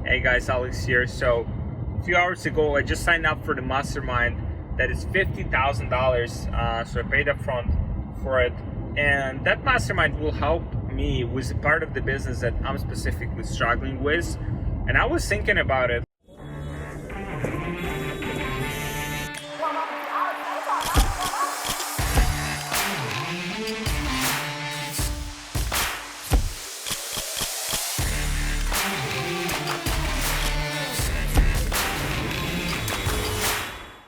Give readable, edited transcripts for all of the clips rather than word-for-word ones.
Hey guys, Alex here. So a few hours ago, I just signed up for the mastermind that is $50,000. So I paid up front for it. And that mastermind will help me with a part of the business that I'm specifically struggling with. And I was thinking about it.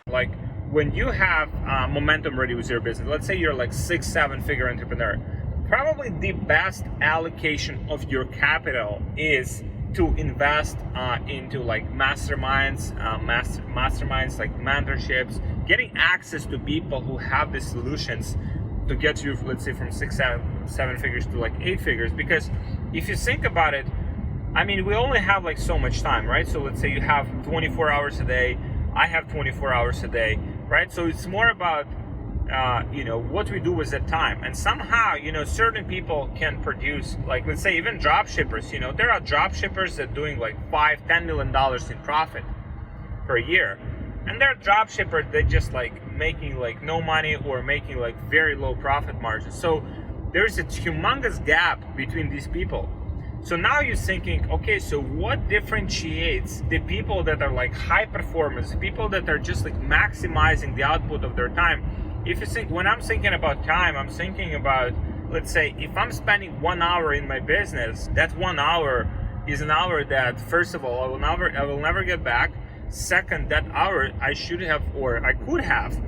Like when you have momentum ready with your business, let's say you're like 6-7 figure entrepreneur, probably the best allocation of your capital is to invest into like masterminds, like mentorships, getting access to people who have the solutions to get you, let's say, from 6-7 figures to like 8 figures. Because if you think about it, I mean, we only have like so much time, right? So let's say you have 24 hours a day. I have 24 hours a day, right? So it's more about, what we do with that time. And somehow, certain people can produce, like, let's say even drop shippers, there are drop shippers that doing like $5-10 million in profit per year. And there are drop shippers that just like making like no money or making like very low profit margins. So there's a humongous gap between these people. So now you're thinking, okay, so what differentiates the people that are like high performers, the people that are just like maximizing the output of their time? If you think, when I'm thinking about time, I'm thinking about, let's say, if I'm spending 1 hour in my business, that 1 hour is an hour that, first of all, I will never get back. Second, that hour I should have, or I could have,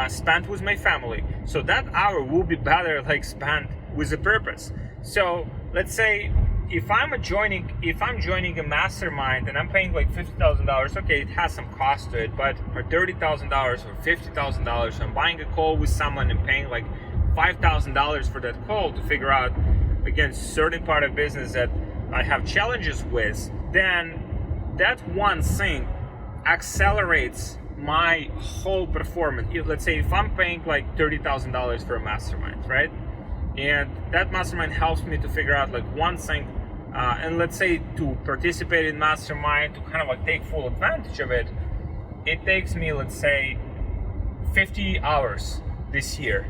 spent with my family. So that hour will be better like spent with a purpose. So let's say, if I'm joining a mastermind and I'm paying like $50,000, okay, it has some cost to it, but or $30,000 or $50,000, I'm buying a call with someone and paying like $5,000 for that call to figure out, again, certain part of business that I have challenges with, then that one thing accelerates my whole performance. Let's say if I'm paying like $30,000 for a mastermind, right? And that mastermind helps me to figure out like one thing, and let's say to participate in mastermind, to kind of like take full advantage of it, it takes me, let's say, 50 hours this year.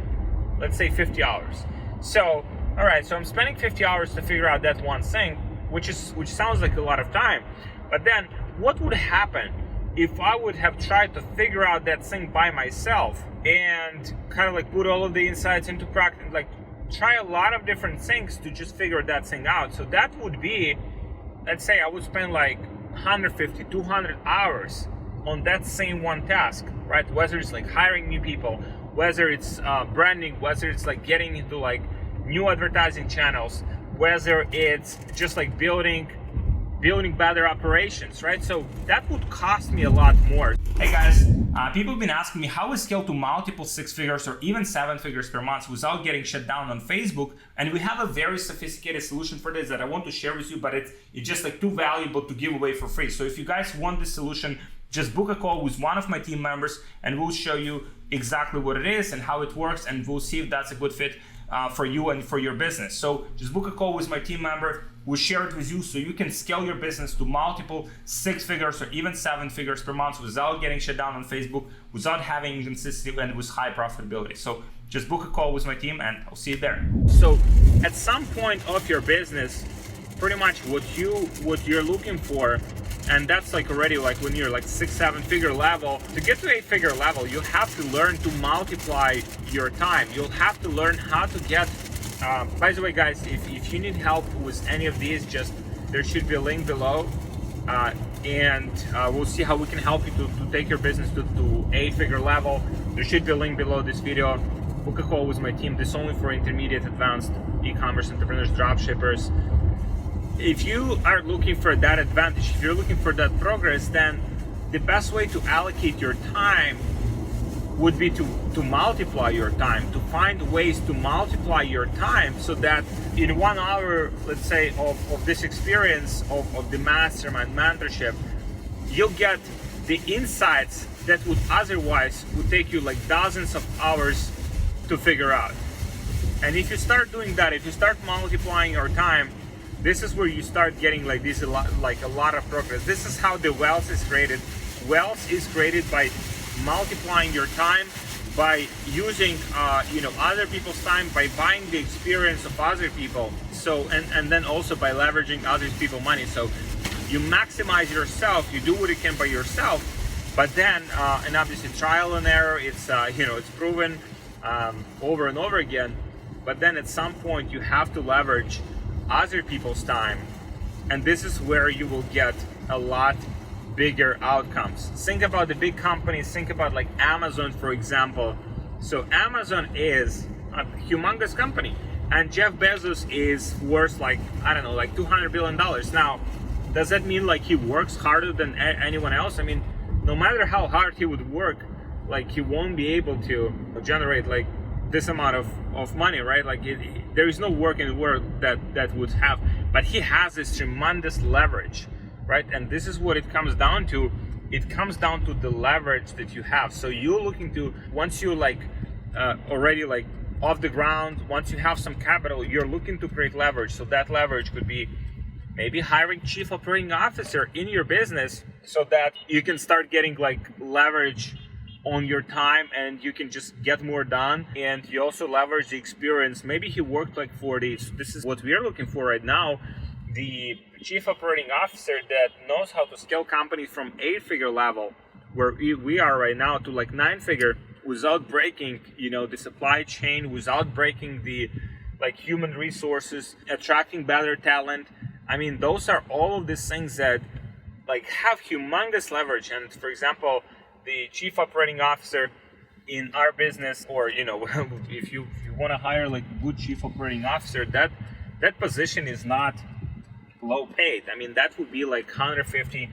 Let's say 50 hours. So, all right, so I'm spending 50 hours to figure out that one thing, which sounds like a lot of time. But then what would happen if I would have tried to figure out that thing by myself and kind of like put all of the insights into practice, like try a lot of different things to just figure that thing out? So that would be, let's say I would spend like 150, 200 hours on that same one task, right? Whether it's like hiring new people, whether it's branding, whether it's like getting into like new advertising channels, whether it's just like building better operations, right? So that would cost me a lot more. Hey guys, people have been asking me how we scale to multiple 6 figures or even 7 figures per month without getting shut down on Facebook. And we have a very sophisticated solution for this that I want to share with you, but it's just like too valuable to give away for free. So if you guys want this solution, just book a call with one of my team members and we'll show you exactly what it is and how it works, and we'll see if that's a good fit for you and for your business. So just book a call with my team member. We'll share it with you so you can scale your business to multiple 6 figures or even 7 figures per month without getting shut down on Facebook, without having inconsistency, and with high profitability. So just book a call with my team and I'll see you there. So at some point of your business, pretty much what you're looking for, and that's like already like when you're like 6-7 figure level, to get to 8 figure level, you have to learn to multiply your time. You'll have to learn how to get, by the way guys, if you need help with any of these, just there should be a link below, and we'll see how we can help you to take your business to 8 figure level. There should be a link below this video. Book a call with my team. This is only for intermediate, advanced e-commerce entrepreneurs, drop shippers. If you are looking for that advantage, if you're looking for that progress, then the best way to allocate your time would be to multiply your time, to find ways to multiply your time so that in 1 hour, let's say, of this experience of the mastermind mentorship, you'll get the insights that would otherwise take you like dozens of hours to figure out. And if you start doing that, if you start multiplying your time, this is where you start getting like this a lot of progress. This is how the wealth is created. Wealth is created by multiplying your time, by using other people's time, by buying the experience of other people. So and then also by leveraging other people's money. So you maximize yourself, you do what you can by yourself, but then and obviously trial and error, it's it's proven over and over again. But then at some point you have to leverage other people's time, and this is where you will get a lot bigger outcomes. Think about the big companies, think about like Amazon, for example. So Amazon is a humongous company, and Jeff Bezos is worth like, I don't know, like $200 billion. Now, does that mean like he works harder than anyone else? I mean, no matter how hard he would work, like he won't be able to generate like this amount of money, right? Like there is no work in the world that would have, but he has this tremendous leverage, right? And this is what it comes down to. It comes down to the leverage that you have. So you're looking to, once you like already like off the ground, once you have some capital, you're looking to create leverage. So that leverage could be maybe hiring chief operating officer in your business so that you can start getting like leverage on your time and you can just get more done. And you also leverage the experience. Maybe he worked like 40. So this is what we are looking for right now. The chief operating officer that knows how to scale companies from 8-figure level, where we are right now, to like 9-figure, without breaking, the supply chain, without breaking the like human resources, attracting better talent. I mean, those are all of these things that like have humongous leverage. And for example, the chief operating officer in our business, or if you want to hire like a good chief operating officer, that position is not low paid. I mean, that would be like $150,000,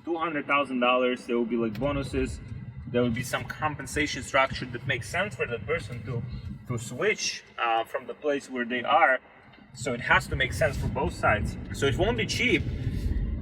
$200,000. There will be like bonuses. There will be some compensation structure that makes sense for that person to switch from the place where they are. So it has to make sense for both sides. So it won't be cheap,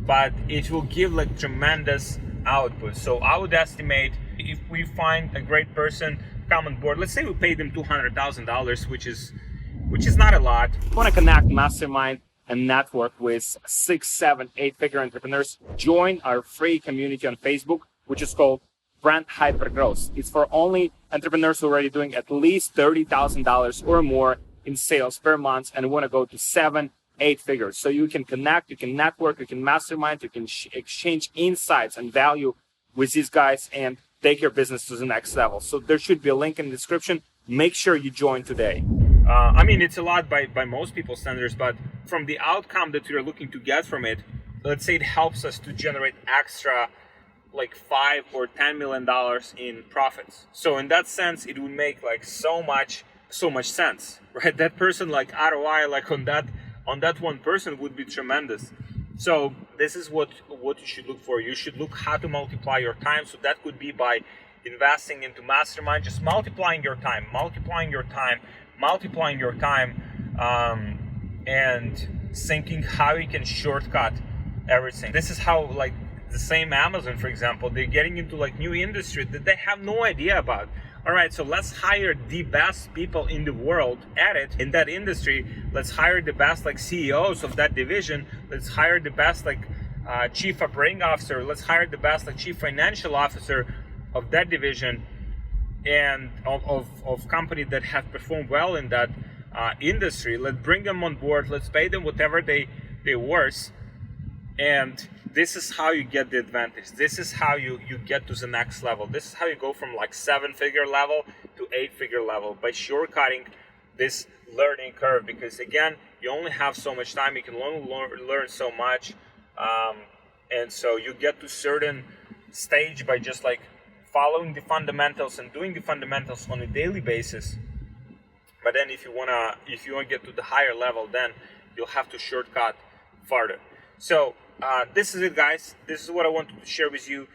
but it will give like tremendous output. So I would estimate, if we find a great person come on board, let's say we pay them $200,000, which is not a lot. Want to connect, mastermind, and network with 6, 7, 8-figure entrepreneurs? Join our free community on Facebook, which is called Brand Hypergrowth. It's for only entrepreneurs who are already doing at least $30,000 or more in sales per month and want to go to 7, 8 figures. So you can connect, you can network, you can mastermind, you can exchange insights and value with these guys and take your business to the next level. So there should be a link in the description. Make sure you join today. I mean, it's a lot by most people's standards, but from the outcome that you're looking to get from it, let's say it helps us to generate extra like $5 or $10 million in profits. So in that sense, it would make like so much sense, right? That person, like ROI, like on that one person would be tremendous. So this is what you should look for. You should look how to multiply your time. So that could be by investing into Mastermind, just multiplying your time, and thinking how you can shortcut everything. This is how, like, the same Amazon, for example, they're getting into like new industry that they have no idea about. All right, so let's hire the best people in the world at it, in that industry. Let's hire the best like CEOs of that division. Let's hire the best like chief operating officer. Let's hire the best like chief financial officer of that division, and of companies that have performed well in that industry. Let's bring them on board. Let's pay them whatever they're worth. And this is how you get the advantage. This is how you get to the next level. This is how you go from like 7-figure level to 8-figure level, by shortcutting this learning curve. Because again, you only have so much time. You can only learn so much. And so you get to certain stage by just like following the fundamentals and doing the fundamentals on a daily basis. But then if you want to get to the higher level, then you'll have to shortcut farther. So this is it, guys. This is what I wanted to share with you.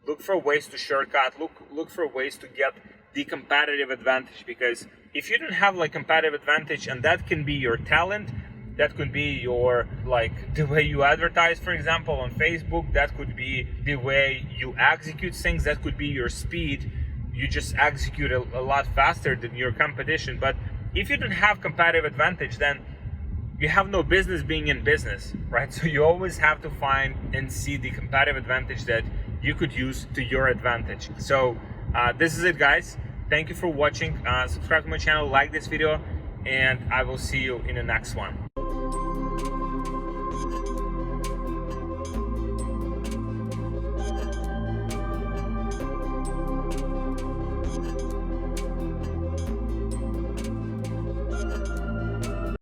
Look for ways to shortcut. Look for ways to get the competitive advantage. Because if you don't have like competitive advantage, and that can be your talent, that could be your like the way you advertise, for example, on Facebook. That could be the way you execute things. That could be your speed. You just execute a lot faster than your competition. But if you don't have competitive advantage, then you have no business being in business, right? So you always have to find and see the competitive advantage that you could use to your advantage. So this is it, guys. Thank you for watching. Subscribe to my channel, like this video, and I will see you in the next one.